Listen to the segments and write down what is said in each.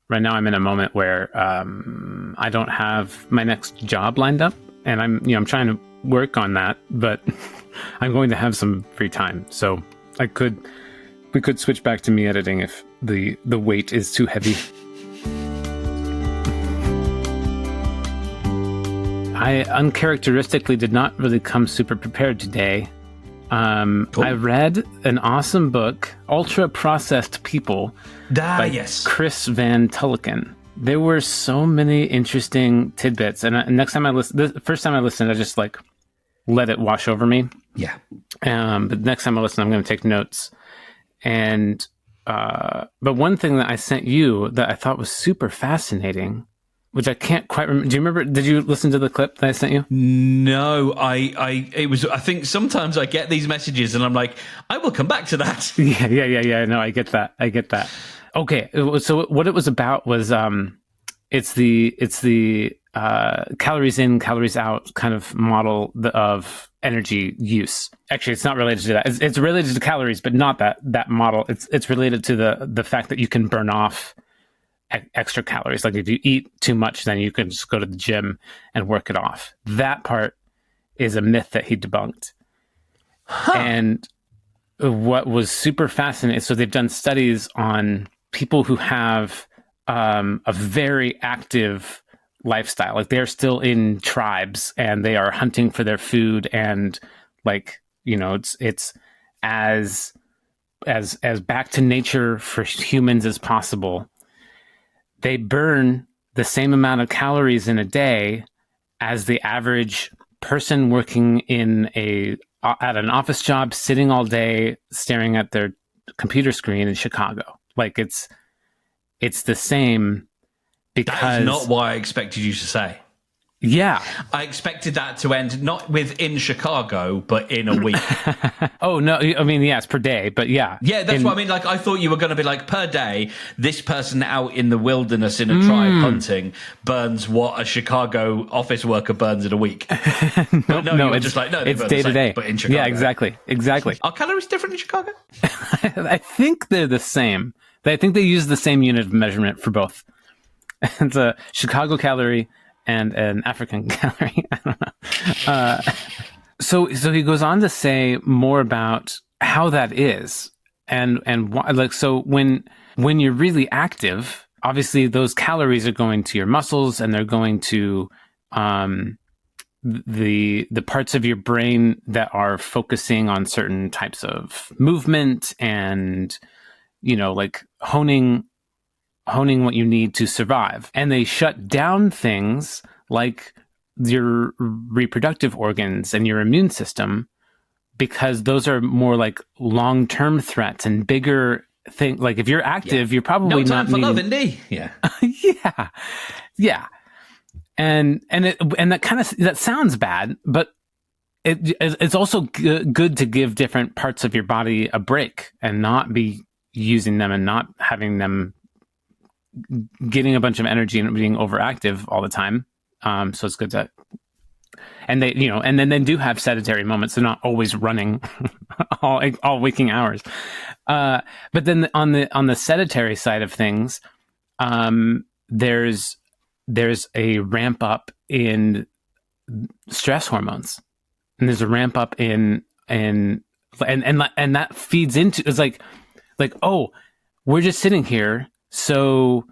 right now I'm in a moment where I don't have my next job lined up, and I'm trying to work on that, but I'm going to have some free time, so we could switch back to me editing if the weight is too heavy. I uncharacteristically did not really come super prepared today. Cool. I read an awesome book, Ultra Processed People, by Chris Van Tulloken. There were so many interesting tidbits, and the first time I listened, I just like let it wash over me. Yeah. But next time I listen, I'm going to take notes. And but one thing that I sent you that I thought was super fascinating, which I can't quite remember. Do you remember? Did you listen to the clip that I sent you? No, I think sometimes I get these messages and I'm like, I will come back to that. Yeah. No, I get that. Okay. So what it was about was, it's the calories in, calories out kind of model of energy use. Actually, it's not related to that. It's related to calories, but not that model. It's related to the fact that you can burn off extra calories. Like if you eat too much, then you can just go to the gym and work it off. That part is a myth that he debunked. And what was super fascinating, so they've done studies on people who have a very active lifestyle. Like they're still in tribes and they are hunting for their food, and like, it's as back to nature for humans as possible. They burn the same amount of calories in a day as the average person working at an office job, sitting all day staring at their computer screen in Chicago. Like it's the same, because that is not what I expected you to say. Yeah. I expected that to end not within Chicago, but in a week. Oh, no. I mean, yes, per day, but yeah. Yeah, that's what I mean. Like, I thought you were going to be like, per day, this person out in the wilderness in a tribe hunting burns what a Chicago office worker burns in a week. No, it's just like, no, it's day to day. But in Chicago. Yeah, exactly. Are calories different in Chicago? I think they're the same. I think they use the same unit of measurement for both. It's a Chicago calorie and an African calorie. I don't know. So he goes on to say more about how that is, and why, like, so when you're really active, obviously those calories are going to your muscles, and they're going to the parts of your brain that are focusing on certain types of movement, and like honing what you need to survive. And they shut down things like your reproductive organs and your immune system, because those are more like long-term threats and bigger things. Like if you're active, you're probably not needing... love, Indy. Yeah. Yeah. And that kind of, that sounds bad, but it's also good to give different parts of your body a break and not be using them and not having them getting a bunch of energy and being overactive all the time. So it's good to, and they, and then they do have sedentary moments. They're not always running all waking hours. But then on the sedentary side of things, there's a ramp up in stress hormones, and there's a ramp up and that feeds into, it's like, oh, we're just sitting here. So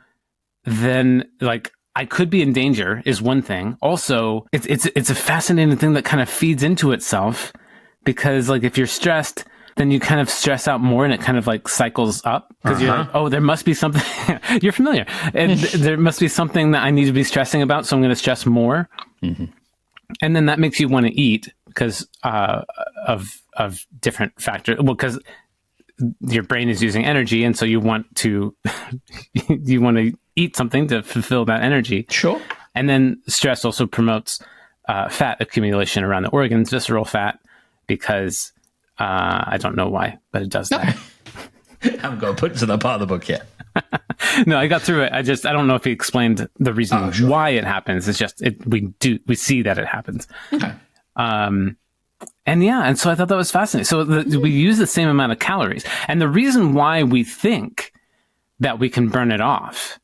then, like, I could be in danger is one thing. Also, it's a fascinating thing that kind of feeds into itself, because like if you're stressed, then you kind of stress out more, and it kind of like cycles up, because you're like, oh, there must be something. You're familiar, and there must be something that I need to be stressing about, so I'm going to stress more. Mm-hmm. And then that makes you want to eat because of different factors. Well, because your brain is using energy, and so you want to eat something to fulfill that energy. Sure. And then stress also promotes fat accumulation around the organs, visceral fat, because I don't know why, but it does that. I haven't got to put to that part of the book yet. No, I got through it. I don't know if he explained the reason why it happens. It's just we see that it happens. Okay. And so I thought that was fascinating. So we use the same amount of calories. And the reason why we think that we can burn it off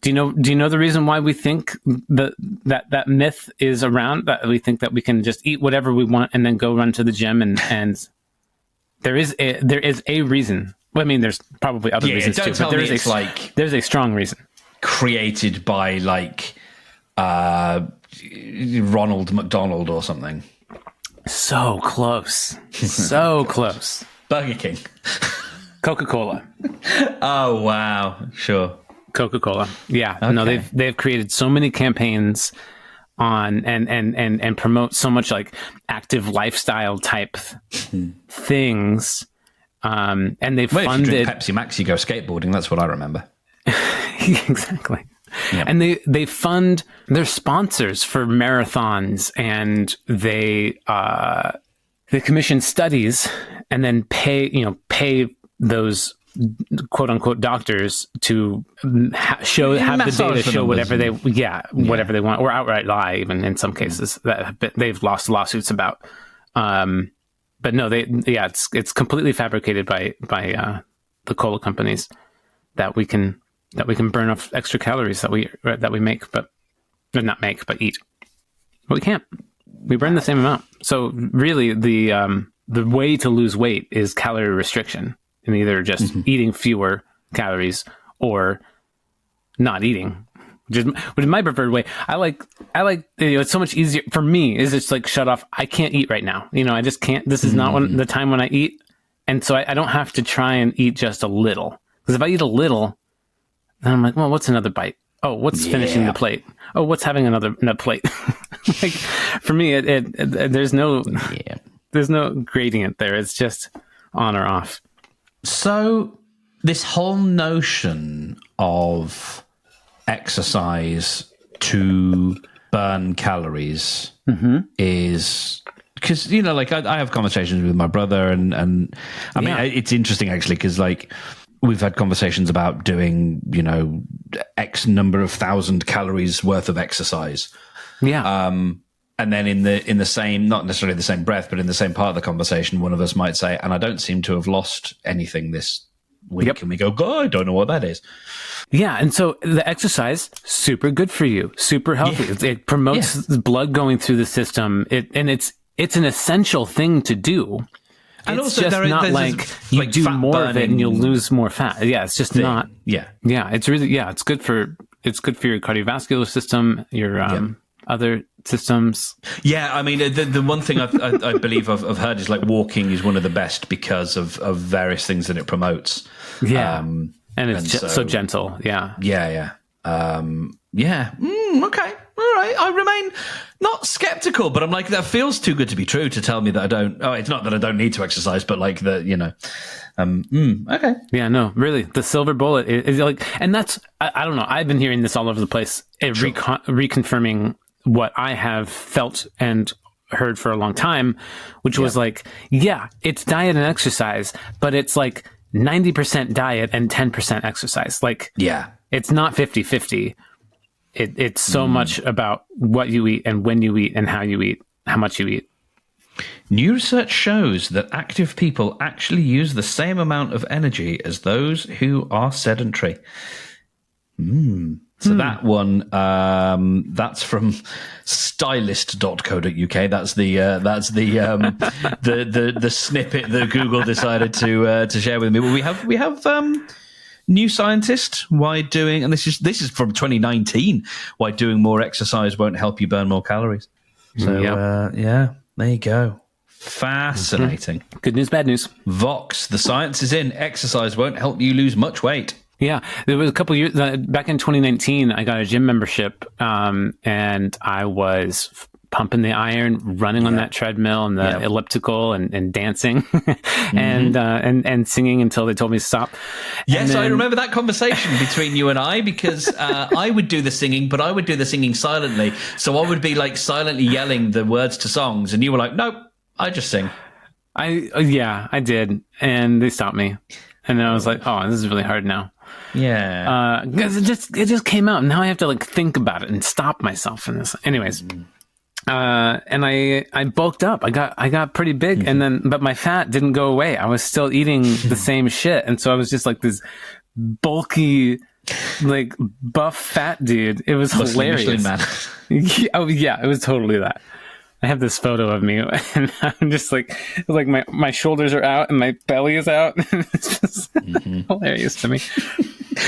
Do you know the reason why we think that myth is around, that we think that we can just eat whatever we want and then go run to the gym and there is a reason. Well, I mean, there's probably other reasons too, but there's a strong reason created by like Ronald McDonald or something. So close. So close. Burger King. Coca-Cola. Oh, wow. Sure. Coca-Cola. Yeah. Okay. No, they've created so many campaigns on and promote so much like active lifestyle type things. And they've funded. If you drink Pepsi Max, you go skateboarding. That's what I remember. Exactly. Yep. And they fund their sponsors for marathons, and they commission studies and then pay those quote unquote doctors to have the data show whatever they whatever they want, or outright lie even in some cases that they've lost lawsuits about. But no, it's completely fabricated by the cola companies that we can burn off extra calories that we make, but not make, but eat. But we can't. We burn the same amount. So really, the way to lose weight is calorie restriction, and either just eating fewer calories or not eating, which is my preferred way. I like it's so much easier for me. Is it's like shut off. I can't eat right now. I just can't. This is not the time when I eat, and so I don't have to try and eat just a little. Because if I eat a little, then I'm like, well, what's another bite? Oh, what's finishing the plate? Oh, what's having another plate? Like for me, there's no gradient there. It's just on or off. So this whole notion of exercise to burn calories is because like I have conversations with my brother, and I mean it's interesting actually because like we've had conversations about doing X number of 1,000 calories worth of exercise. Yeah. And then in the same, not necessarily the same breath, but in the same part of the conversation, one of us might say, and I don't seem to have lost anything this week. Yep. And we go, God, I don't know what that is. Yeah. And so the exercise, super good for you, super healthy. Yeah. It promotes blood going through the system. It's an essential thing to do. And it's also just not like you do more of it and you'll lose more fat. Yeah. It's just not. Yeah. Yeah. It's really, it's good for your cardiovascular system, your, other systems. Yeah, I mean, the one thing I believe I've heard is like walking is one of the best because of various things that it promotes. Yeah, and it's so gentle. Yeah. Okay, all right. I remain not skeptical, but I'm like, that feels too good to be true to tell me that I don't. Oh, it's not that I don't need to exercise, but like okay. Yeah, no, really, the silver bullet is like, and that's I don't know. I've been hearing this all over the place, reconfirming what I have felt and heard for a long time, which was like, it's diet and exercise, but it's like 90% diet and 10% exercise. Like, it's not 50-50. It's so much about what you eat and when you eat and how you eat, how much you eat. New research shows that active people actually use the same amount of energy as those who are sedentary. So that one, that's from stylist.co.uk. That's the snippet that Google decided to share with me. But we have New Scientist, why doing, and this is from 2019, why doing more exercise won't help you burn more calories. So there you go. Fascinating. Good news, bad news. Vox, the science is in. Exercise won't help you lose much weight. Yeah, there was a couple of years back in 2019. I got a gym membership, and I was pumping the iron, running on that treadmill and the elliptical, and dancing, and singing until they told me to stop. Yes, I remember that conversation between you and I, because I would do the singing, but I would do the singing silently. So I would be like silently yelling the words to songs, and you were like, "Nope, I just sing." I did, and they stopped me, and then I was like, "Oh, this is really hard now." Yeah, because it just came out. And now I have to like think about it and stop myself in this. Anyways, and I bulked up. I got pretty big, but my fat didn't go away. I was still eating the same shit, and so I was just like this bulky like buff fat dude. It was Muslim hilarious. Michelin man. Oh yeah, it was totally that. I have this photo of me, and I'm just like my shoulders are out and my belly is out. It's just hilarious to me.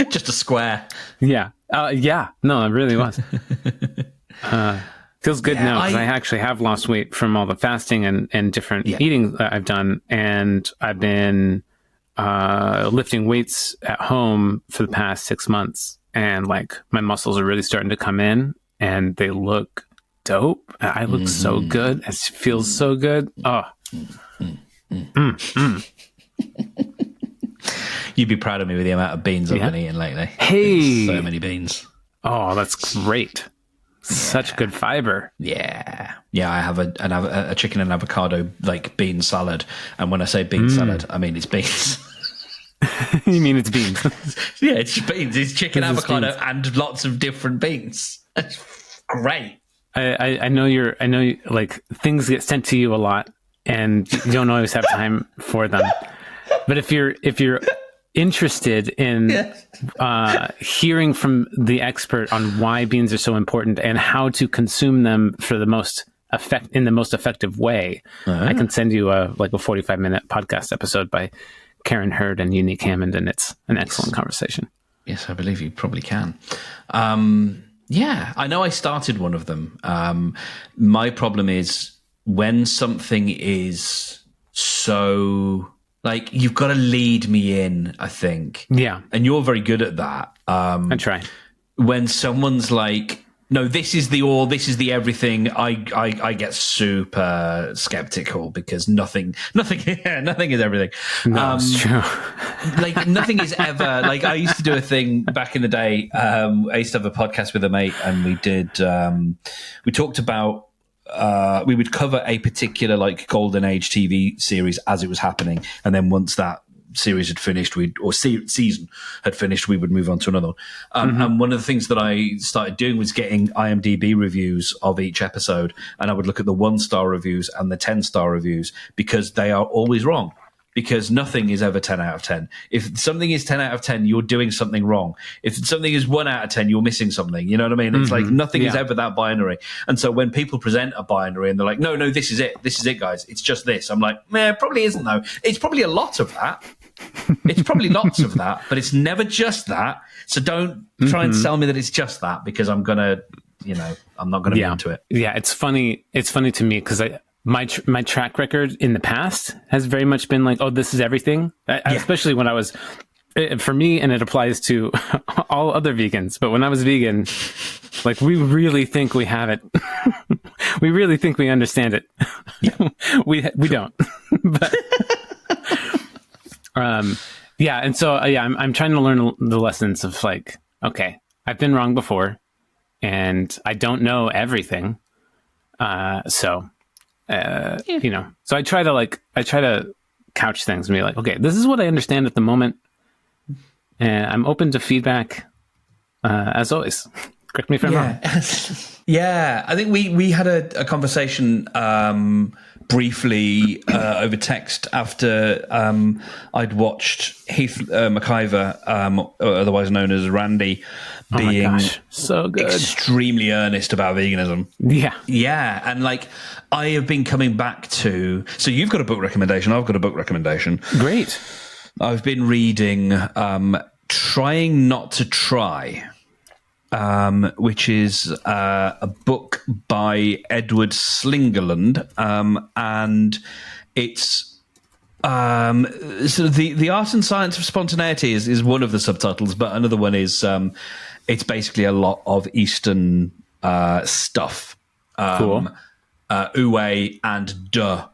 Just a square. Yeah, yeah. No, it really was. Feels good now because I actually have lost weight from all the fasting and different eating that I've done, and I've been lifting weights at home for the past 6 months, and like my muscles are really starting to come in, and they look dope. I look so good. It feels so good. Oh. You'd be proud of me with the amount of beans I've been eating lately. Hey, so many beans. Oh, that's great. Such good fiber. Yeah. I have a chicken and avocado like bean salad, and when I say bean salad, I mean it's beans. You mean it's beans? Yeah, it's beans. It's chicken, avocado, and lots of different beans. That's great. I know you like things get sent to you a lot, and you don't always have time for them. But if you're interested in hearing from the expert on why beans are so important and how to consume them for the most effective way, I can send you a 45-minute podcast episode by Karen Hurd and Unique Hammond, and it's an excellent conversation. Yes, I believe you probably can. Yeah, I know I started one of them. My problem is when something is so... like, you've got to lead me in, I think. Yeah. And you're very good at that. I try. When someone's like, no, this is the all, this is the everything, I get super skeptical because nothing is everything. No, it's true. Like, nothing is ever, like, I used to do a thing back in the day. I used to have a podcast with a mate, and we talked about, we would cover a particular like golden age TV series as it was happening, and then once that series had finished, season had finished, we would move on to another one. And one of the things that I started doing was getting IMDb reviews of each episode, and I would look at the 1-star reviews and the 10-star reviews, because they are always wrong. Because nothing is ever 10 out of 10. If something is 10 out of 10, you're doing something wrong. If something is 1 out of 10, you're missing something. You know what I mean? It's like nothing is ever that binary. And so when people present a binary and they're like, no, this is it. This is it, guys. It's just this. I'm like, man, it probably isn't, though. It's probably a lot of that. It's probably lots of that, but it's never just that. So don't try and sell me that it's just that, because I'm going to, I'm not going to be into it. Yeah, it's funny. It's funny to me because my track record in the past has very much been like, oh, this is everything. Especially when I was, for me, and it applies to all other vegans. But when I was vegan, like, we really think we have it. We really think we understand it. Yeah. we don't. But and so I'm trying to learn the lessons of like, okay, I've been wrong before, and I don't know everything. So I try to couch things and be like, okay, this is what I understand at the moment, and I'm open to feedback, as always. Correct me if I'm wrong. Yeah, I think we had a conversation briefly over text after I'd watched Heath McIver, otherwise known as Randy, being so good, extremely earnest about veganism. Yeah, and like, I have been coming back to. So you've got a book recommendation. I've got a book recommendation. Great. I've been reading "Trying Not to Try," which is a book by Edward Slingerland, and it's sort of the art and science of spontaneity is one of the subtitles, but another one is it's basically a lot of Eastern stuff. Cool. Ue and de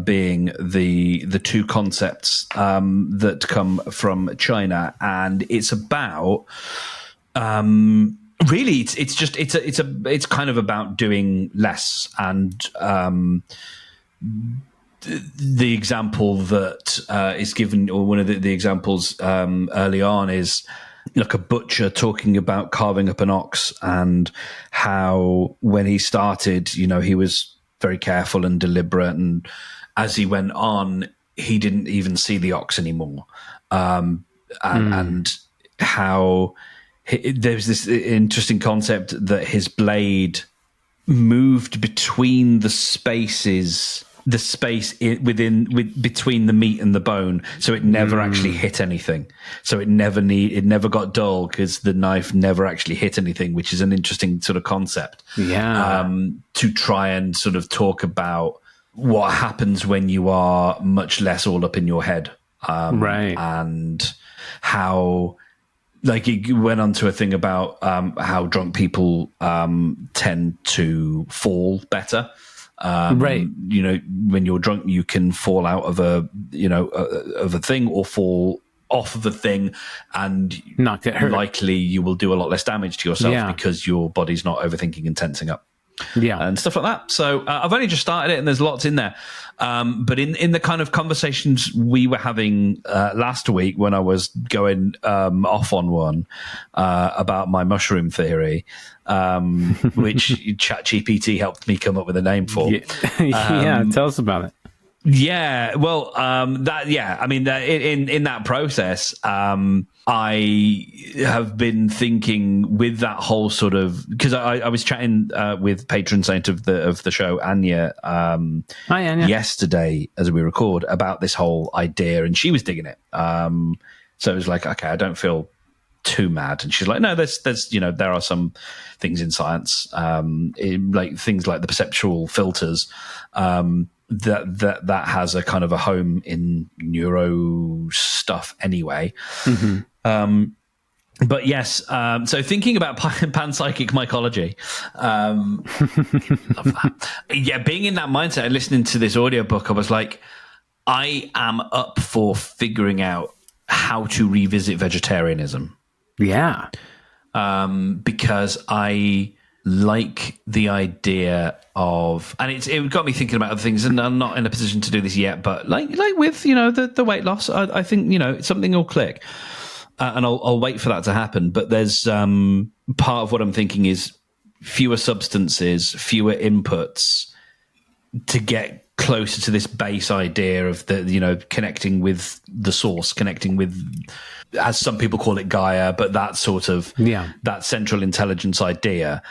being the two concepts that come from China, and it's about really it's kind of about doing less, and the example that is given, or one of the examples early on, is like a butcher talking about carving up an ox, and how when he started, he was very careful and deliberate, and as he went on, he didn't even see the ox anymore, and how there's this interesting concept that his blade moved between the spaces, the space between the meat and the bone, so it never actually hit anything. So it never got dull because the knife never actually hit anything, which is an interesting sort of concept. Yeah. To try and sort of talk about what happens when you are much less all up in your head, Right. and how. Like, it went on to a thing about how drunk people tend to fall better. Right. You know, when you're drunk, you can fall out of of a thing or fall off of a thing, and Not get hurt. likely you will do a lot less damage to yourself because your body's not overthinking and tensing up. Yeah. And stuff like that. So I've only just started it, and there's lots in there. But in the kind of conversations we were having last week, when I was going off on one about my mushroom theory, which ChatGPT helped me come up with a name for. Yeah. Tell us about it. Yeah, well, I mean, in that process, I have been thinking with that whole sort of, because I was chatting with patron saint of the show, Anya, Hi, Anya. yesterday as we record, about this whole idea, and she was digging it. So it was like, okay, I don't feel too mad, and she's like, no, there's there are some things in science, like things like the perceptual filters. That has a kind of a home in neuro stuff anyway. But yes, so thinking about panpsychic mycology, love that. Yeah, being in that mindset and listening to this audiobook, I was like, I am up for figuring out how to revisit vegetarianism. Yeah. Because I like the idea of, and it got me thinking about other things, and I'm not in a position to do this yet, but like with the weight loss, I think something will click, and I'll wait for that to happen. But there's part of what I'm thinking is fewer substances, fewer inputs to get closer to this base idea of the connecting with the source, connecting with, as some people call it, Gaia, but that sort of that central intelligence idea.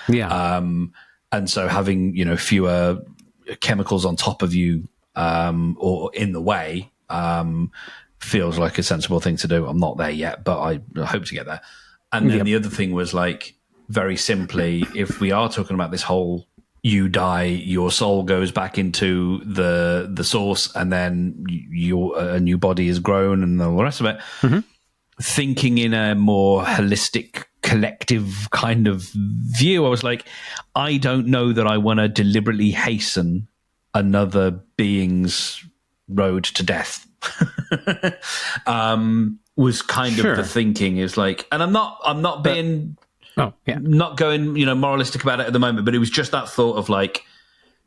And so having fewer chemicals on top of you or in the way feels like a sensible thing to do. I'm not there yet, but I hope to get there. And then the other thing was, like, very simply, if we are talking about this whole, you die, your soul goes back into the source, and then a new body is grown and all the rest of it. Thinking in a more holistic, collective kind of view, I was like, I don't know that I want to deliberately hasten another being's road to death. Was kind of the thinking, is like, and I'm not being not going moralistic about it at the moment, but it was just that thought of, like,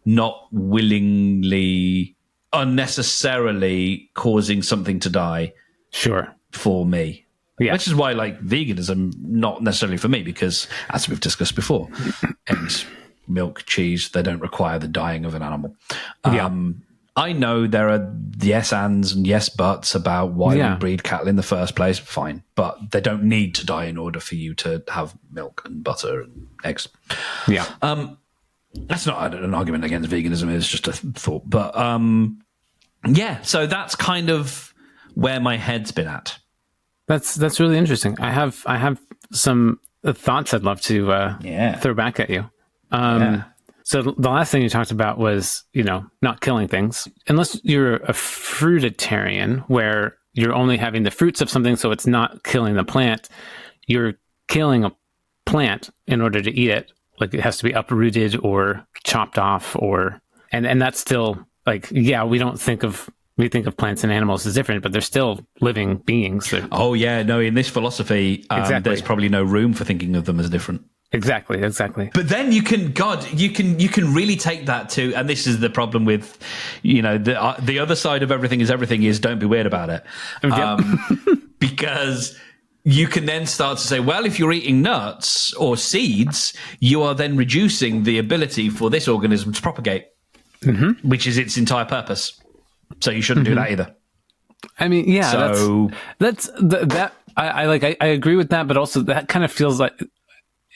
not willingly, unnecessarily causing something to die for me. Which is why, like, veganism not necessarily for me, because, as we've discussed before, eggs, milk, cheese, they don't require the dying of an animal. I know there are yes ands and yes buts about why we breed cattle in the first place, fine, but they don't need to die in order for you to have milk and butter and eggs. That's not an argument against veganism, it's just a thought. But so that's kind of where my head's been at. That's really interesting. I have some thoughts I'd love to throw back at you. So the last thing you talked about was, not killing things. Unless you're a fruitarian, where you're only having the fruits of something, so it's not killing the plant. You're killing a plant in order to eat it. Like, it has to be uprooted or chopped off, and that's still, like, we think of plants and animals as different, but they're still living beings. In this philosophy, there's probably no room for thinking of them as different. Exactly. But then you can really take that to, and this is the problem with, the other side of everything is don't be weird about it. Because you can then start to say, well, if you're eating nuts or seeds, you are then reducing the ability for this organism to propagate, which is its entire purpose. So you shouldn't do that either. I mean, that's that I agree with that, but also that kind of feels like,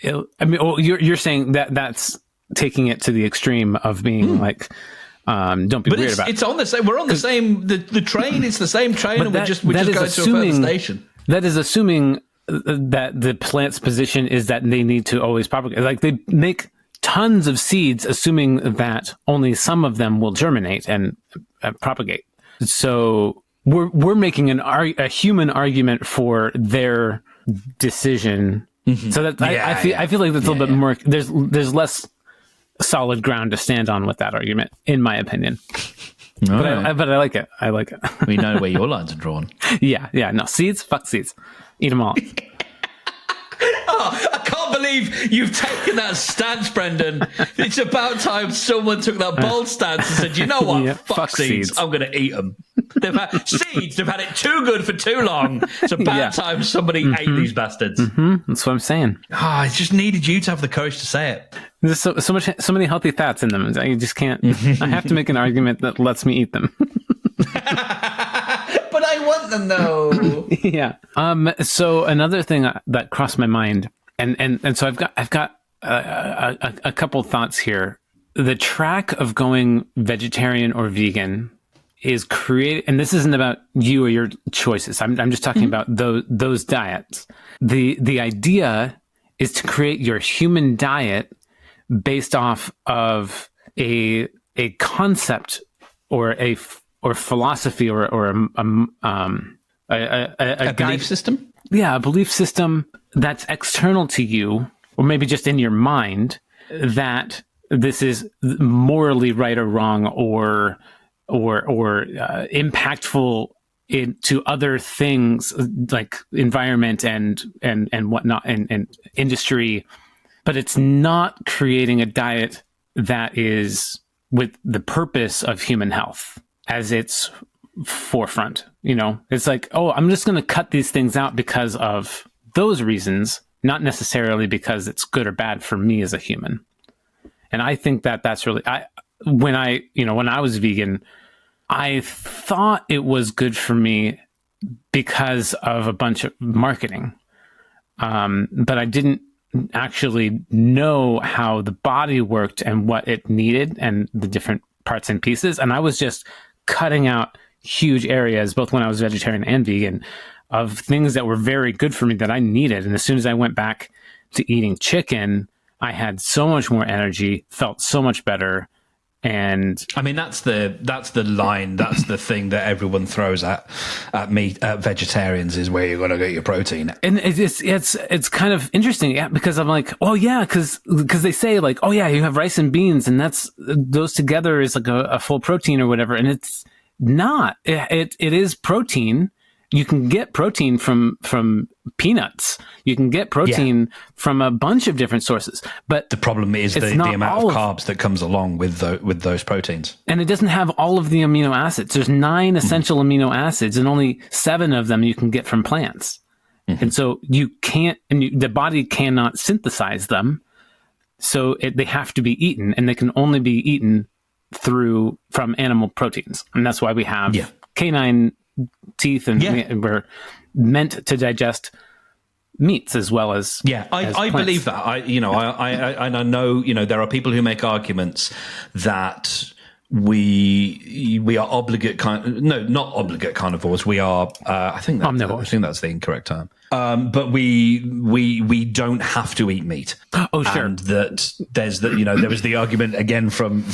you're saying that that's taking it to the extreme of being like, don't be weird about it. It's on the same. We're on the same. The train is the same train, and we're just going to a further station. That is assuming that the plant's position is that they need to always propagate. Like they make tons of seeds, assuming that only some of them will germinate and propagate. So we're making a human argument for their decision. Mm-hmm. So that I feel like that's a little bit more. There's less solid ground to stand on with that argument, in my opinion. But I like it. I like it. We know where your lines are drawn. Yeah. No, seeds, fuck seeds. Eat them all. Oh, I can't believe you've taken that stance, Brendan. It's about time someone took that bold stance and said, you know what? Yeah, fuck seeds. I'm going to eat them. They've had it too good for too long. It's about time somebody ate these bastards. Mm-hmm. That's what I'm saying. I just needed you to have the courage to say it. There's so many healthy fats in them. I just can't. I have to make an argument that lets me eat them. But I want them though. Yeah. So another thing that crossed my mind, and so I've got a couple thoughts here. The track of going vegetarian or vegan is created, and this isn't about you or your choices. I'm just talking about those diets. The idea is to create your human diet based off of a concept or philosophy or a belief system. Yeah, a belief system that's external to you, or maybe just in your mind, that this is morally right or wrong, or impactful to other things like environment and whatnot and industry, but it's not creating a diet that is with the purpose of human health as its forefront. It's like, oh, I'm just going to cut these things out because of those reasons, not necessarily because it's good or bad for me as a human. And I think that's really, when I was vegan, I thought it was good for me because of a bunch of marketing. But I didn't actually know how the body worked and what it needed and the different parts and pieces. And I was just cutting out huge areas, both when I was vegetarian and vegan, of things that were very good for me that I needed. And as soon as I went back to eating chicken, I had so much more energy, felt so much better. And I mean, that's the line. That's the thing that everyone throws at vegetarians, is where you're going to get your protein. And it's kind of interesting, yeah, because I'm like, oh yeah, because they say like, oh yeah, you have rice and beans, and those together is like a full protein or whatever, and it's not. It is protein. You can get protein from peanuts. You can get protein from a bunch of different sources. But the problem is the amount of carbs that comes along with those proteins. And it doesn't have all of the amino acids. There's 9 essential amino acids, and only 7 of them you can get from plants. Mm-hmm. And so you can't, the body cannot synthesize them. So they have to be eaten, and they can only be eaten from animal proteins. And that's why we have canine teeth, and we're meant to digest meats as well as I believe that. I know there are people who make arguments that we are not obligate carnivores. We are I think that's the incorrect term. But we don't have to eat meat. Oh, sure. And that there was the argument again from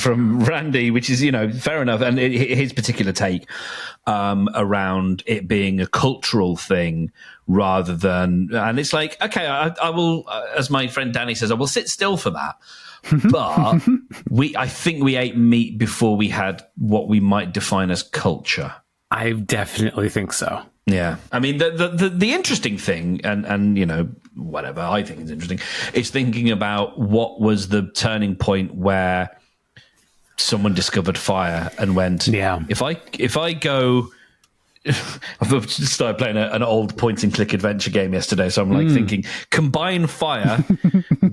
Randy, which is fair enough, and his particular take around it being a cultural thing rather than, and it's like, okay, I will, as my friend Danny says, I will sit still for that. But I think we ate meat before we had what we might define as culture. I definitely think so. Yeah. I mean, the interesting thing, and whatever I think is interesting, is thinking about what was the turning point where someone discovered fire and went, if I go... I've just started playing an old point-and-click adventure game yesterday, so I'm like thinking, combine fire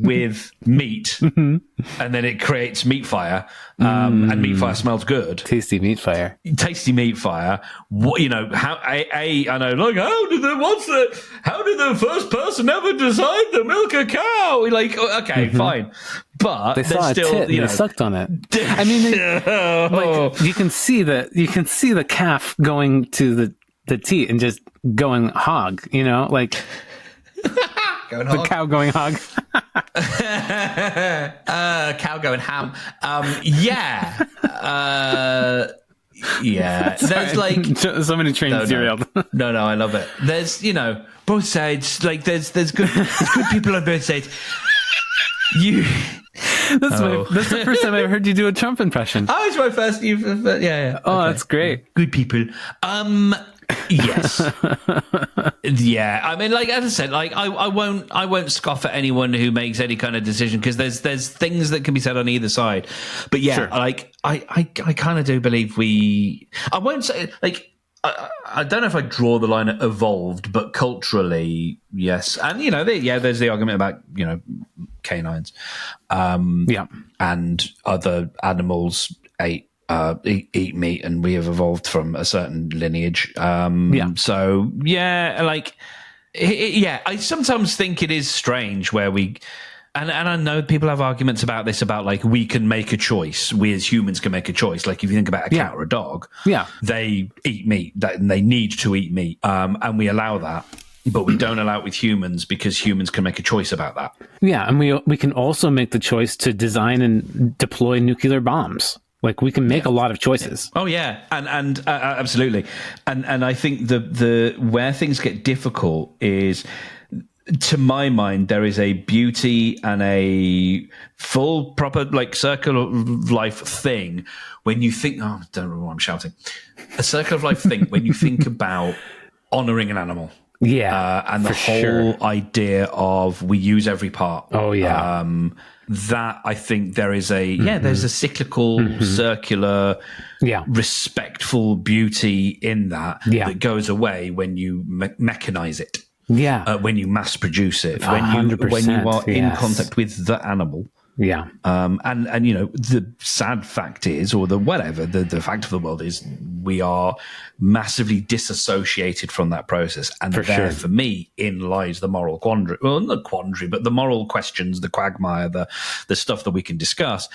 with meat, and then it creates meat fire, and meat fire smells good. Tasty meat fire. Tasty meat fire. What, how I know, like, how did the first person ever decide to milk a cow? Like, okay, fine, but They saw a still, tit and they sucked on it. I mean, like, you can see the calf going to the teat and just going hog. Like. The cow going hog. Cow going ham. Yeah. Yeah. There's like so many trains derailed. No, I love it. There's both sides. Like there's good people on both sides. That's the first time I ever heard you do a Trump impression. Oh, it's my first. Yeah. Oh, okay. That's great. Good people. Yes. Yeah. I mean, like, as I said, like, I won't scoff at anyone who makes any kind of decision, because there's things that can be said on either side. But yeah, sure. Like, I kind of do believe I won't say, like, I don't know if I draw the line at evolved, but culturally, yes. And, there's the argument about, canines. And other animals eat meat, and we have evolved from a certain lineage. So, yeah, like, I sometimes think it is strange where and I know people have arguments about this, about like, we can make a choice. We as humans can make a choice. Like if you think about a cat or a dog, they eat meat, and they need to eat meat. And we allow that, but we don't allow it with humans, because humans can make a choice about that. Yeah. And we can also make the choice to design and deploy nuclear bombs. Like we can make a lot of choices. Oh yeah, and absolutely, and I think the where things get difficult is, to my mind, there is a beauty and a full proper like circle of life thing when you think. Oh, I don't know why I'm shouting. A circle of life thing when you think about honouring an animal. Yeah, and the whole idea of we use every part. Oh yeah. That I think there is there's a cyclical, circular, respectful beauty in that that goes away when you mechanize it. Yeah, when you mass produce it, when you are in contact with the animal. Yeah. And the sad fact is, or the fact of the world is, we are massively disassociated from that process. And for me, in lies the moral quandary. Well, not quandary, but the moral questions, the quagmire, the stuff that we can discuss.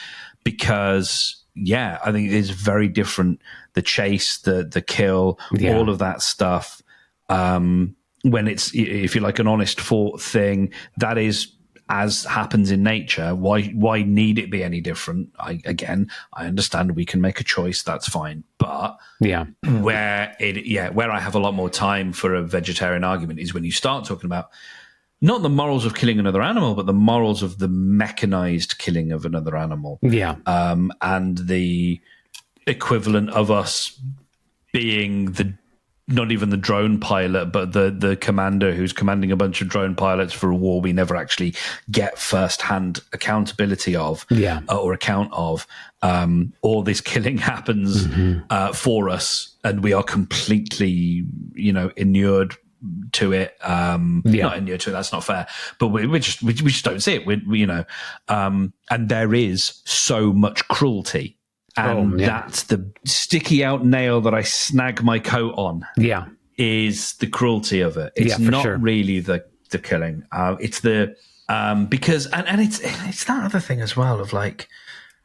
Because, I think it is very different. The chase, the kill, all of that stuff. When it's, if you like, an honest fought thing, that is, as happens in nature. Why need it be any different? I understand we can make a choice, that's fine. But where I have a lot more time for a vegetarian argument is when you start talking about not the morals of killing another animal, but the morals of the mechanized killing of another animal. Yeah. And the equivalent of us being not even the drone pilot, but the commander who's commanding a bunch of drone pilots for a war we never actually get first-hand accountability of, or account of. All this killing happens for us, and we are completely, inured to it. Not inured to it, that's not fair. But we just don't see it. And there is so much cruelty. And that's the sticky out nail that I snag my coat on. Yeah. Is the cruelty of it. It's not really the killing. It's the because and it's that other thing as well of like,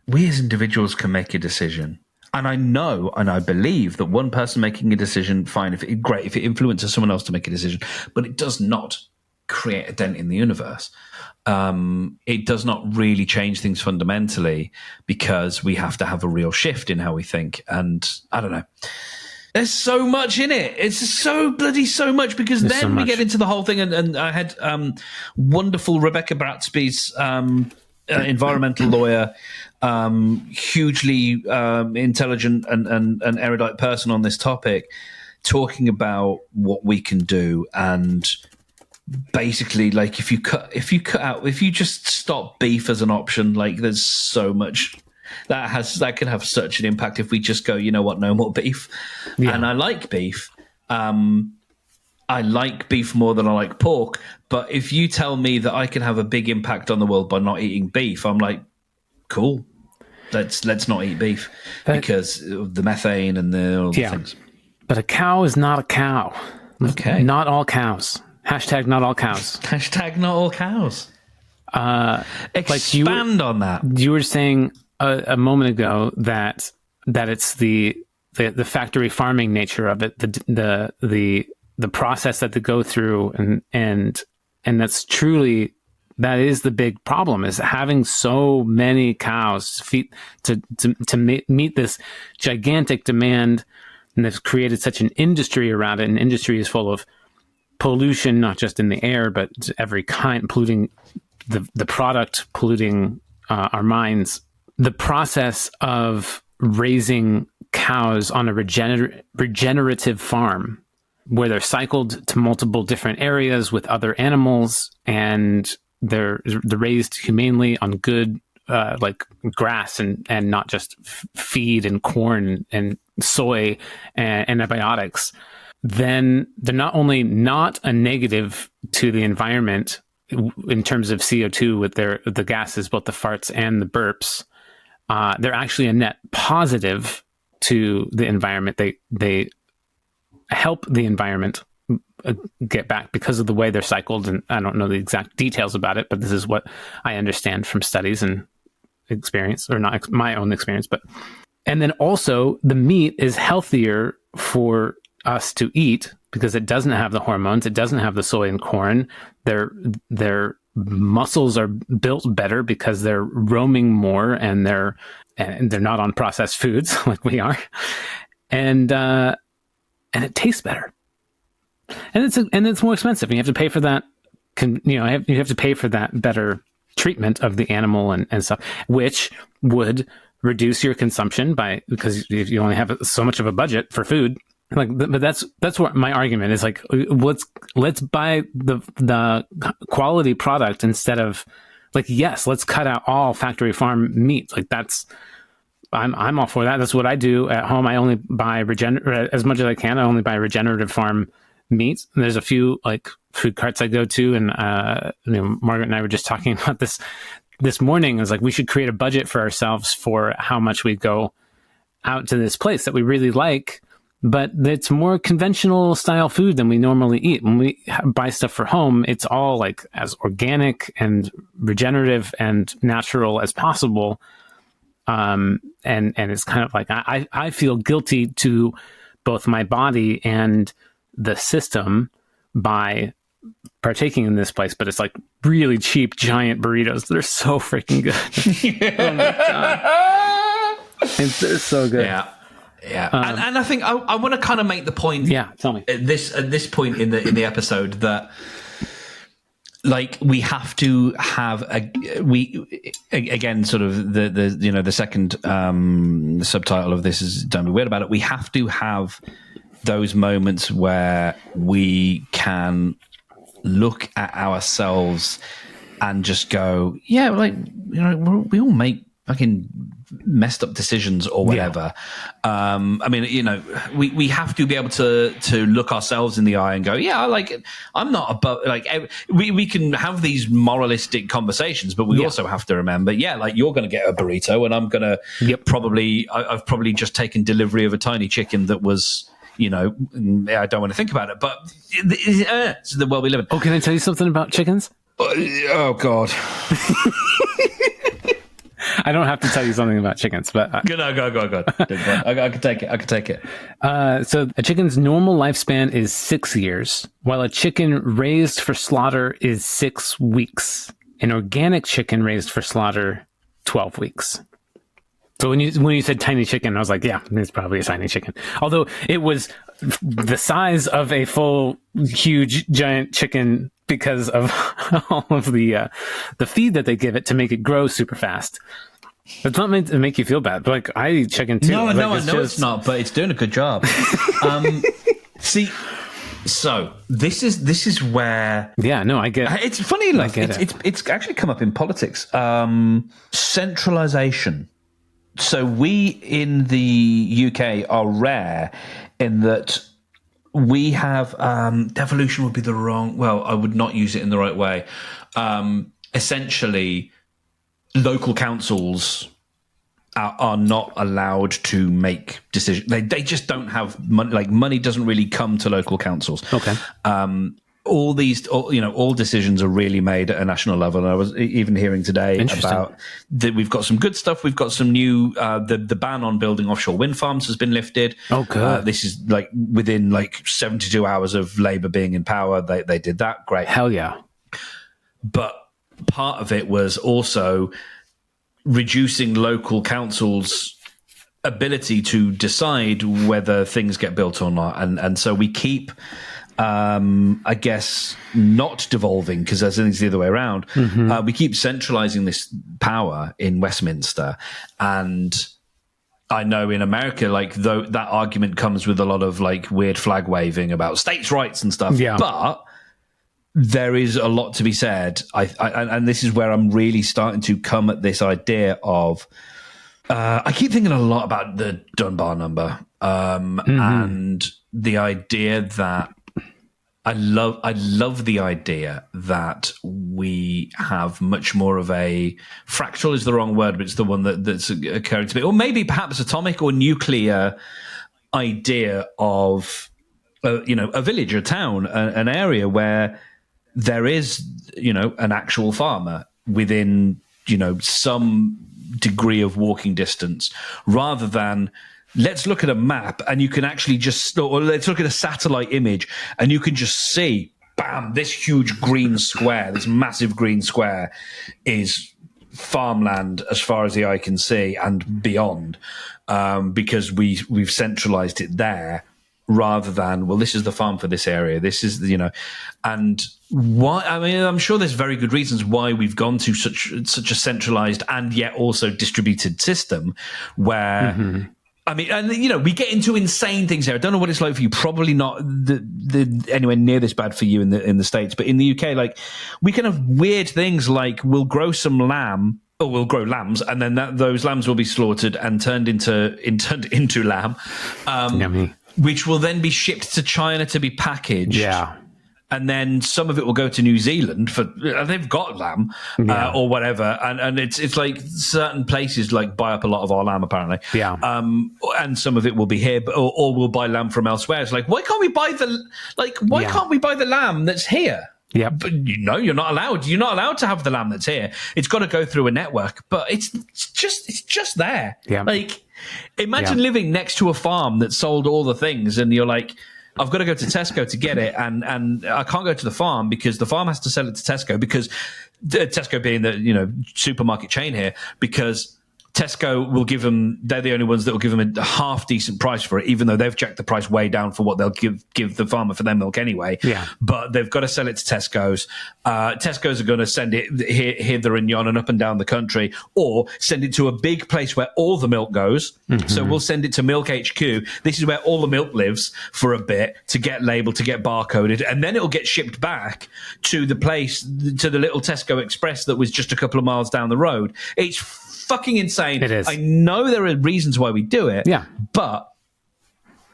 we as individuals can make a decision. And I know and I believe that one person making a decision, fine, if it influences someone else to make a decision, but it does not create a dent in the universe. It does not really change things fundamentally, because we have to have a real shift in how we think. And I don't know. There's so much in it. It's so bloody so much, because then we get into the whole thing. And I had wonderful Rebecca Bratsby's environmental lawyer, hugely intelligent and erudite person on this topic, talking about what we can do. And basically, like, if you just stop beef as an option, like, there's so much that can have such an impact if we just go, you know what, no more beef. And I like beef. I like beef more than I like pork. But if you tell me that I can have a big impact on the world by not eating beef, I'm like, cool. Let's not eat beef because of the methane and all the things. But a cow is not a cow. Okay. Not all cows. Hashtag not all cows. Hashtag not all cows. Expand on that. You were saying a moment ago that it's the factory farming nature of it, the process that they go through, and that's truly, that is the big problem, is having so many cows to meet this gigantic demand, and they've created such an industry around it. And industry is full of pollution, not just in the air, but every kind, polluting the product, polluting our minds. The process of raising cows on a regenerative farm, where they're cycled to multiple different areas with other animals, and they're raised humanely on good like grass and not just feed and corn and soy and antibiotics, then they're not only not a negative to the environment in terms of CO2 with the gases, both the farts and the burps, they're actually a net positive to the environment. They help the environment get back because of the way they're cycled. And I don't know the exact details about it, but this is what I understand from studies and experience, or not my own experience. And then also the meat is healthier for us to eat because it doesn't have the hormones, it doesn't have the soy and corn. Their muscles are built better because they're roaming more, and they're not on processed foods like we are, and it tastes better, and it's more expensive, and you have to pay for that. You have to pay for that better treatment of the animal and stuff, which would reduce your consumption because if you only have so much of a budget for food. But that's what my argument is. Like, let's buy the quality product instead of, like, yes, let's cut out all factory farm meat. Like, I'm all for that. That's what I do at home. I only buy as much as I can. I only buy regenerative farm meat. And there's a few like food carts I go to, and Margaret and I were just talking about this morning. It was like, we should create a budget for ourselves for how much we go out to this place that we really like, but it's more conventional style food than we normally eat. When we buy stuff for home, it's all like as organic and regenerative and natural as possible. And it's kind of like, I feel guilty to both my body and the system by partaking in this place, but it's like really cheap giant burritos that are so freaking good. Oh my God. It's so good. Yeah. And I think I want to kind of make the point. Yeah, tell me. At this point in the episode that, like, we have to have again sort of the second subtitle of this is "Don't Be Weird About It." We have to have those moments where we can look at ourselves and just go, yeah, like, we all make fucking messed up decisions or whatever. Yeah. I mean, we have to be able to look ourselves in the eye and go, yeah, like, I'm not above, like, we can have these moralistic conversations, but we also have to remember, like, you're going to get a burrito and I'm going to I've probably just taken delivery of a tiny chicken that was, I don't want to think about it, but it's the world we live in. Oh, can I tell you something about chickens? Oh God. I don't have to tell you something about chickens, but go. I could take it. So a chicken's normal lifespan is 6 years, while a chicken raised for slaughter is 6 weeks. An organic chicken raised for slaughter, 12 weeks. So when you said tiny chicken, I was like, yeah, it's probably a tiny chicken. Although it was the size of a full, huge, giant chicken because of all of the feed that they give it to make it grow super fast. It's not meant to make you feel bad, but like, I eat chicken too. No, it's not, but it's doing a good job. See, so this is where I get it. It's funny enough. It's actually come up in politics. Centralization. So we in the UK are rare in that we have devolution would be the wrong. Well, I would not use it in the right way. Essentially, local councils are not allowed to make decisions. They just don't have money. Like, money doesn't really come to local councils. Okay. All decisions are really made at a national level. And I was even hearing today about that we've got some good stuff. We've got some new, the ban on building offshore wind farms has been lifted. Oh, good. This is like within like 72 hours of Labour being in power. They did that. Great. Hell yeah. But part of it was also reducing local councils' ability to decide whether things get built or not. And so we keep, I guess, not devolving, because I think it's the other way around. We keep centralizing this power in Westminster. And I know in America, like, though that argument comes with a lot of like weird flag waving about states' rights and stuff. Yeah. But there is a lot to be said. And this is where I'm really starting to come at this idea of, I keep thinking a lot about the Dunbar number, and the idea that I love the idea that we have much more of a fractal is the wrong word, but it's the one that's occurring to me, or maybe perhaps atomic or nuclear idea of, a village, a town, an area where there is, an actual farmer within, some degree of walking distance, rather than let's look at a map and you can actually or let's look at a satellite image and you can just see, bam, this huge green square, this massive green square is farmland as far as the eye can see and beyond, because we've centralized it there, rather than, well, this is the farm for this area. This is, and why? I mean, I'm sure there's very good reasons why we've gone to such a centralized and yet also distributed system where, I mean, and we get into insane things here. I don't know what it's like for you. Probably not anywhere near this bad for you in the States, but in the UK, like, we can have weird things like we'll grow some lamb. Or we'll grow lambs, and then those lambs will be slaughtered and turned into lamb, which will then be shipped to China to be packaged. Yeah. And then some of it will go to New Zealand for they've got lamb or whatever, and it's like certain places like buy up a lot of our lamb apparently. Yeah. And some of it will be here, or we'll buy lamb from elsewhere. It's like, why can't we buy can't we buy the lamb that's here? Yeah, but you're not allowed. You're not allowed to have the lamb that's here. It's got to go through a network, but it's just there. Yeah. Like, imagine living next to a farm that sold all the things, and you're like, I've got to go to Tesco to get it, and I can't go to the farm because the farm has to sell it to Tesco, because Tesco being the supermarket chain here, because Tesco will give them, they're the only ones that will give them a half decent price for it, even though they've jacked the price way down for what they'll give the farmer for their milk anyway. Yeah. But they've got to sell it to Tesco's. Tesco's are going to send it hither and yon and up and down the country, or send it to a big place where all the milk goes. So we'll send it to Milk HQ. This is where all the milk lives for a bit, to get labeled, to get barcoded, and then it'll get shipped back to the place, to the little Tesco Express that was just a couple of miles down the road. It's fucking insane. It is. I know there are reasons why we do it. Yeah. But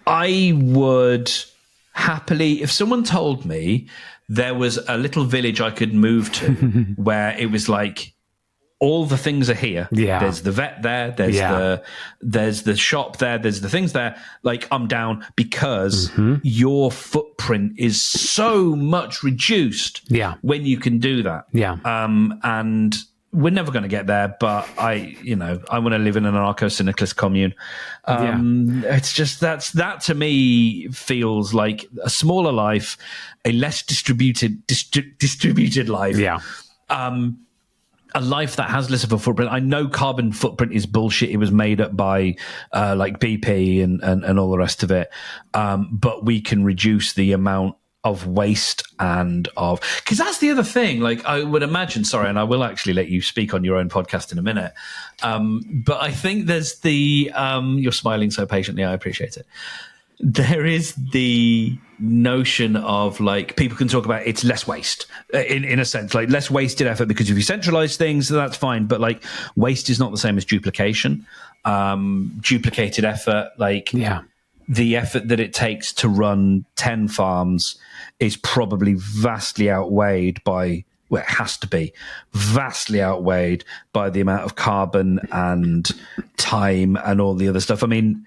I would happily, if someone told me there was a little village I could move to where it was like, all the things are here. Yeah. There's the vet there. There's the shop there. There's the things there. Like, I'm down, because your footprint is so much reduced. Yeah. When you can do that. Yeah. And we're never going to get there, but I want to live in an anarcho-syndicalist commune. It's just that to me feels like a smaller life, a less distributed life. Yeah. A life that has less of a footprint. I know carbon footprint is bullshit. It was made up by like BP and all the rest of it. But we can reduce the amount of waste and of, because that's the other thing. Like, I would imagine, sorry, and I will actually let you speak on your own podcast in a minute. But I think there's you're smiling so patiently. I appreciate it. There is the notion of, like, people can talk about it's less waste in a sense, like less wasted effort, because if you centralize things, that's fine. But like, waste is not the same as duplication. Duplicated effort, like, the effort that it takes to run 10 farms is probably vastly outweighed by, well, it has to be vastly outweighed by the amount of carbon and time and all the other stuff. I mean,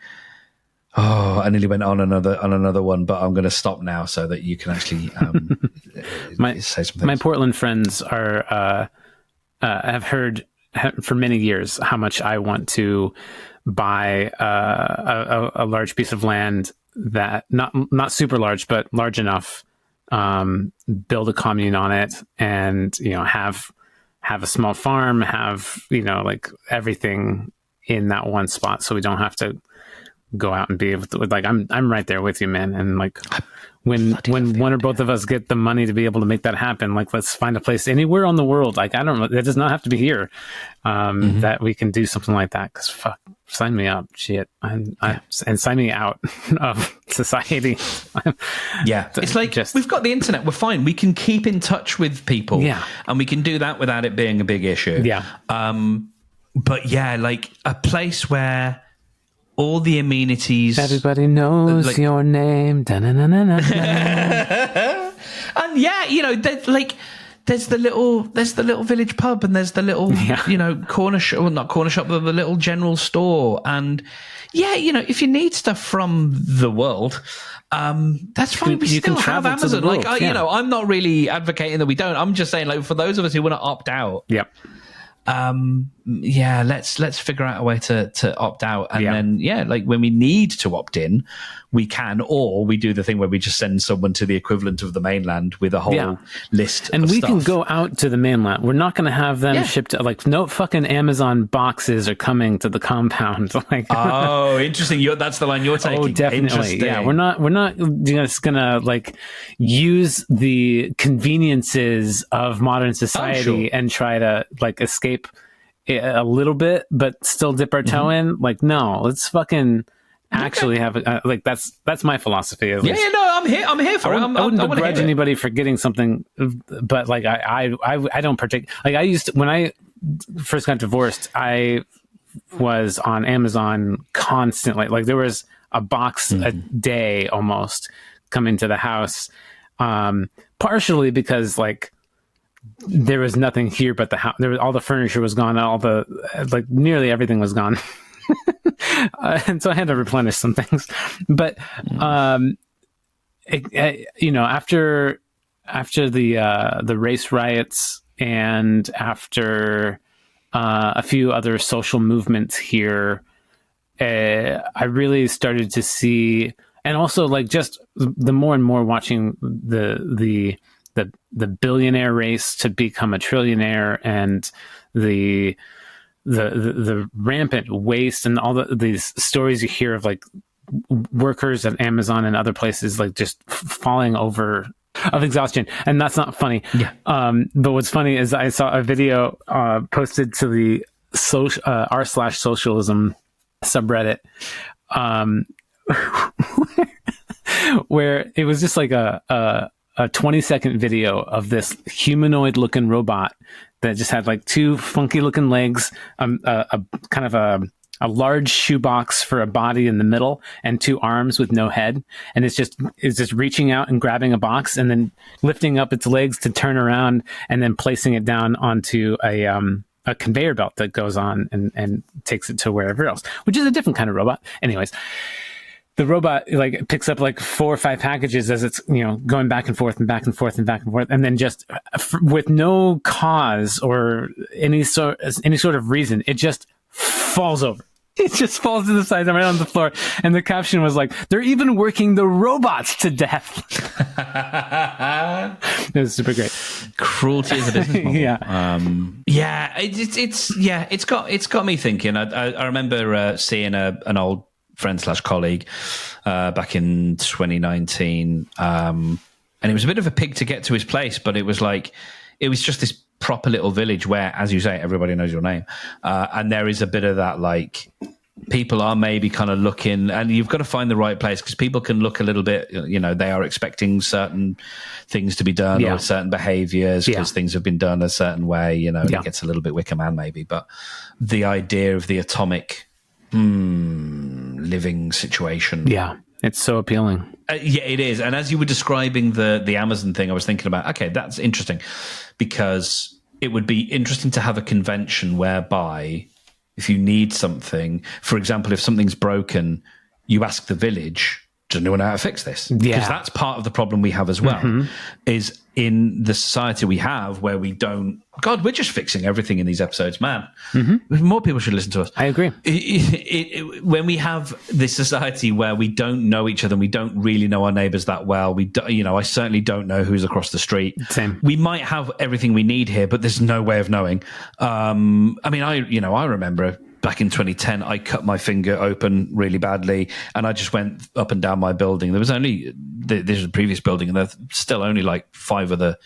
I nearly went on another one, but I'm going to stop now so that you can actually say something. My Portland friends are have heard for many years how much I want to buy a large piece of land that not super large, but large enough, build a commune on it, and have a small farm, have like everything in that one spot, so we don't have to go out and be able to, like, I'm right there with you, man. And like when one or both of us get the money to be able to make that happen, like, let's find a place anywhere on the world. Like, I don't know, it does not have to be here, that we can do something like that. Cause fuck, sign me up, shit. And sign me out of society. Yeah. It's like, we've got the internet, we're fine. We can keep in touch with people. Yeah. And we can do that without it being a big issue. Yeah. But yeah, like a place where all the amenities, everybody knows like, your name. Da-na-na-na-na. And yeah, there's the little village pub, and there's the little corner shop, well, not corner shop, but the little general store. And yeah, if you need stuff from the world, that's fine. We still have Amazon. Like, I'm not really advocating that we don't. I'm just saying, like, for those of us who want to opt out, let's figure out a way to opt out, and then like when we need to opt in, we can, or we do the thing where we just send someone to the equivalent of the mainland with a whole list and of we stuff. Can go out to the mainland. We're not going to have them shipped, like, no fucking Amazon boxes are coming to the compound. Like, oh, interesting. That's the line you're taking. Oh, definitely. Yeah, we're not just gonna like use the conveniences of modern society and try to like escape a little bit, but still dip our toe in. Like, no, let's fucking actually have like that's my philosophy. At least. I'm here for it. I wouldn't begrudge anybody for getting something, but like I don't particularly, like, I used to, when I first got divorced, I was on Amazon constantly. Like, there was a box a day almost coming to the house, partially because like there was nothing here but the house. There was, all the furniture was gone, all the like nearly everything was gone. And so I had to replenish some things, but after the race riots and after a few other social movements here, I really started to see, and also like just the more and more watching the billionaire race to become a trillionaire, and the rampant waste and all these stories you hear of like workers at Amazon and other places like just falling over of exhaustion. And that's not funny. But what's funny is I saw a video posted to the r/socialism subreddit, where it was just like a 20-second video of this humanoid looking robot that just had like two funky looking legs, a kind of a large shoebox for a body in the middle, and two arms with no head. And it's just reaching out and grabbing a box and then lifting up its legs to turn around and then placing it down onto a conveyor belt that goes on and takes it to wherever else, which is a different kind of robot. Anyways, the robot like picks up like 4 or 5 packages as it's going back and forth and back and forth and back and forth, and then just with no cause or any sort of reason, it just falls over. It just falls to the side and right on the floor. And the caption was like, "They're even working the robots to death." It was super great. Cruelty is a business model. Yeah. It's got me thinking. I remember seeing an old friend / colleague back in 2019, and it was a bit of a pig to get to his place, but it was just this proper little village where, as you say, everybody knows your name, and there is a bit of that, like, people are maybe kind of looking, and you've got to find the right place, because people can look a little bit, they are expecting certain things to be done or certain behaviors because things have been done a certain way, it gets a little bit Wicker Man maybe, but the idea of the atomic living situation It's so appealing. Yeah, it is. And as you were describing the Amazon thing, I was thinking about, okay, that's interesting, because it would be interesting to have a convention whereby if you need something, for example, if something's broken, you ask the village, does anyone know how to fix this? Because that's part of the problem we have as well, is in the society we have where we don't, God, we're just fixing everything in these episodes, man. More people should listen to us. I agree. When we have this society where we don't know each other and we don't really know our neighbors that well, I certainly don't know who's across the street. Same. We might have everything we need here, but there's no way of knowing. I remember back in 2010, I cut my finger open really badly, and I just went up and down my building. There was only, this was a previous building, and there's still only like 5 other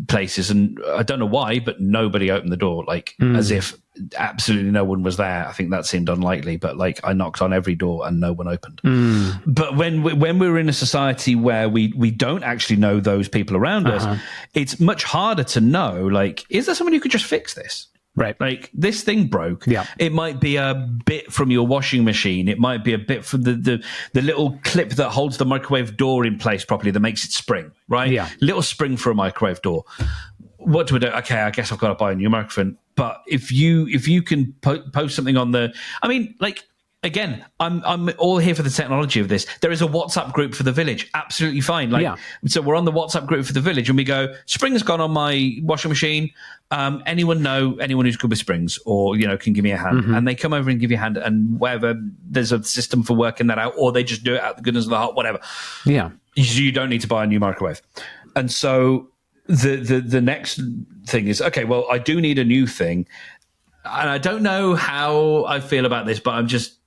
places, and I don't know why, but nobody opened the door, as if absolutely no one was there. I think that seemed unlikely, but I knocked on every door and no one opened. But when we're in a society where we don't actually know those people around us, it's much harder to know, is there someone who could just fix this? Right. This thing broke. Yeah. It might be a bit from your washing machine. It might be a bit from the little clip that holds the microwave door in place properly that makes it spring, right? Yeah. Little spring for a microwave door. What do I do? Okay, I guess I've got to buy a new microphone. But if you can post something on again, I'm all here for the technology of this. There is a WhatsApp group for the village. Absolutely fine. So we're on the WhatsApp group for the village, and we go, spring's gone on my washing machine. Anyone who's good with springs, or can give me a hand? And they come over and give you a hand, and whether there's a system for working that out, or they just do it out of the goodness of the heart, whatever. Yeah, you don't need to buy a new microwave. And so the next thing is, okay, well, I do need a new thing. And I don't know how I feel about this, but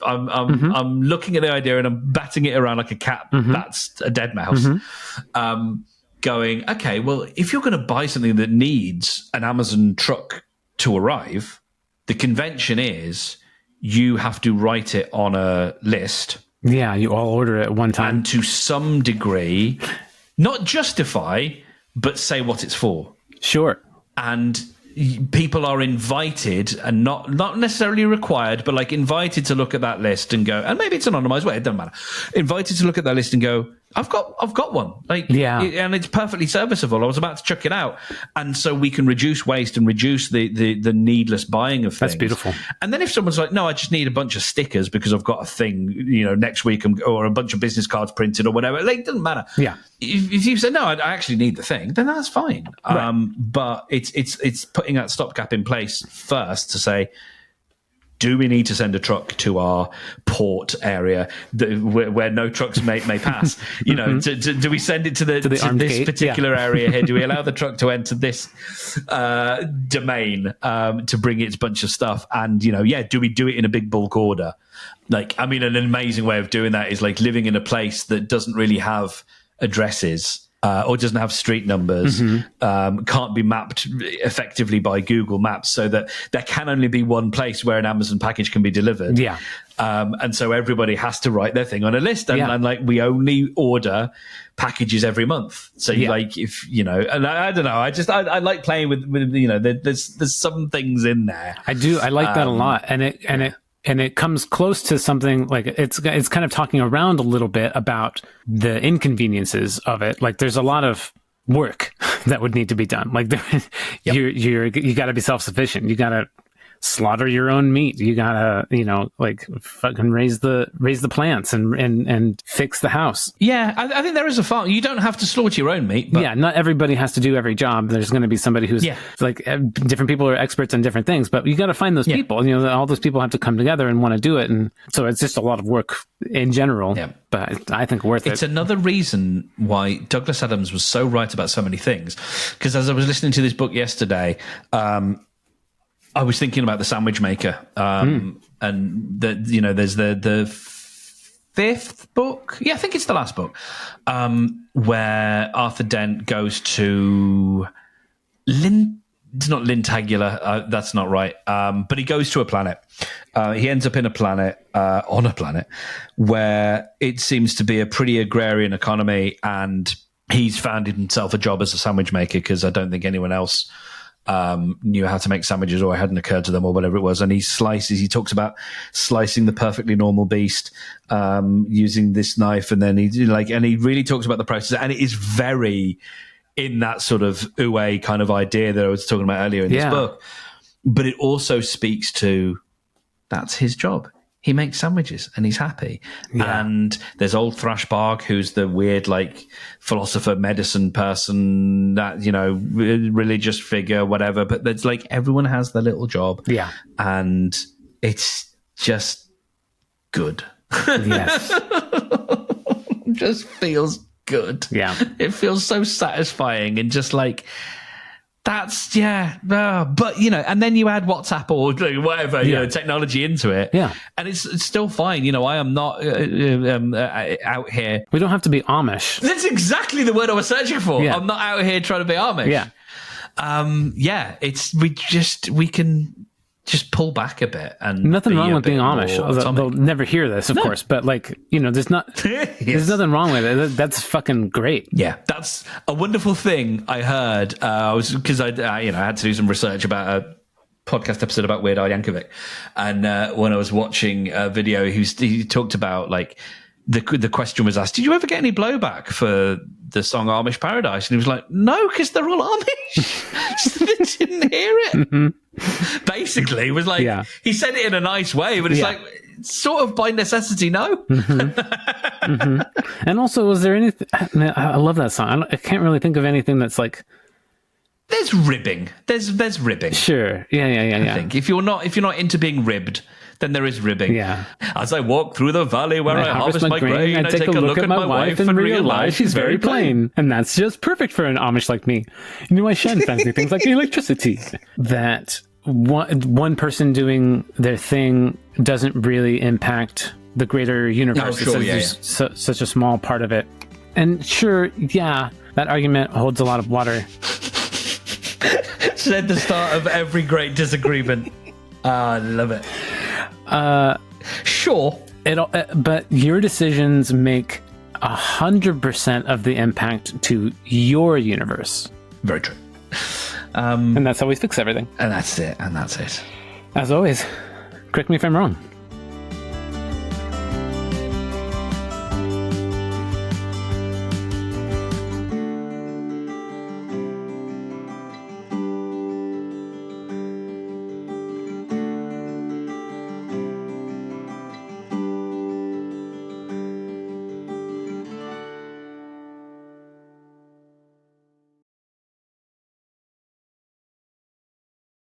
I'm looking at the idea and I'm batting it around like a cat. That's a dead mouse. Going, okay, well, if you're going to buy something that needs an Amazon truck to arrive, the convention is you have to write it on a list. Yeah, you all order it at one time. And to some degree, not justify, but say what it's for. Sure. And people are invited, and not necessarily required, but invited to look at that list and go, and maybe it's anonymized way, it doesn't matter. Invited to look at that list and go, I've got one. And it's perfectly serviceable. I was about to chuck it out. And so we can reduce waste and reduce the needless buying of things. That's beautiful. And then if someone's like, no, I just need a bunch of stickers because I've got a thing, next week, or a bunch of business cards printed or whatever, it doesn't matter. Yeah. If you say, no, I actually need the thing, then that's fine. Right. But it's putting that stopgap in place first to say, do we need to send a truck to our port area where no trucks may pass? Do we send it to this gate? Particular area here? Do we allow the truck to enter this domain to bring its bunch of stuff? And do we do it in a big bulk order? An amazing way of doing that is living in a place that doesn't really have addresses. Or doesn't have street numbers, can't be mapped effectively by Google Maps, so that there can only be one place where an Amazon package can be delivered. Yeah. And so everybody has to write their thing on a list. And we only order packages every month. So and I don't know, I like playing with there's some things in there. I do. I like that a lot. And it comes close to something it's kind of talking around a little bit about the inconveniences of it. There's a lot of work that would need to be done. You got to be self-sufficient. You got to slaughter your own meat. You gotta, fucking raise the plants and fix the house. Yeah, I think there is a farm. You don't have to slaughter your own meat. But... Yeah, not everybody has to do every job. There's going to be somebody who's different people are experts on different things, but you got to find those people. All those people have to come together and want to do it, and so it's just a lot of work in general. Yeah. But I think worth it. It's another reason why Douglas Adams was so right about so many things. Because as I was listening to this book yesterday, I was thinking about the sandwich maker, and there's the fifth book. Yeah, I think it's the last book, where Arthur Dent goes to it's not Lintagula. That's not right. But he goes to a planet. He ends up in a planet, on a planet where it seems to be a pretty agrarian economy, and he's found himself a job as a sandwich maker because I don't think anyone else knew how to make sandwiches, or it hadn't occurred to them, or whatever it was. And he talks about slicing the perfectly normal beast using this knife, and then he really talks about the process, and it is very in that sort of ue kind of idea that I was talking about earlier in this book. But it also speaks to, that's his job. He makes sandwiches and he's happy. Yeah. And there's old Thrashbark, who's the weird, like, philosopher, medicine person, that, you know, religious figure, whatever. But there's like, everyone has their little job. Yeah. And it's just good. Yes. Just feels good. Yeah. It feels so satisfying, and just like, that's, but, you know, and then you add WhatsApp or whatever, you know, technology into it. Yeah. And it's still fine. You know, I am not out here. We don't have to be Amish. That's exactly the word I was searching for. Yeah. I'm not out here trying to be Amish. Yeah. We can just pull back a bit, and nothing wrong with being Amish. They'll never hear this, of course, but, like, you know, there's there's nothing wrong with it. That's fucking great. Yeah, that's a wonderful thing I heard. Because I had to do some research about a podcast episode about Weird Al Yankovic, and when I was watching a video, he talked about, like, the question was asked, did you ever get any blowback for the song Amish Paradise? And he was like, no, because they're all Amish. So they didn't hear it. Mm-hmm. Basically, it was like, he said it in a nice way, but it's like, sort of by necessity, no. Mm-hmm. Mm-hmm. And also, was there anything, I love that song. I can't really think of anything that's like, there's ribbing. There's ribbing. Sure. Yeah. I think if you're not into being ribbed, then there is ribbing. Yeah. As I walk through the valley where I harvest my grain, I take a look at my wife and realize she's very plain. And that's just perfect for an Amish like me. You know, I shed fancy things like electricity. That one person doing their thing doesn't really impact the greater universe. Oh, sure, such a small part of it. And sure, that argument holds a lot of water. Said the start of every great disagreement. I love it. Sure. But your decisions make 100% of the impact to your universe. Very true. And that's how we fix everything. And that's it. As always, correct me if I'm wrong.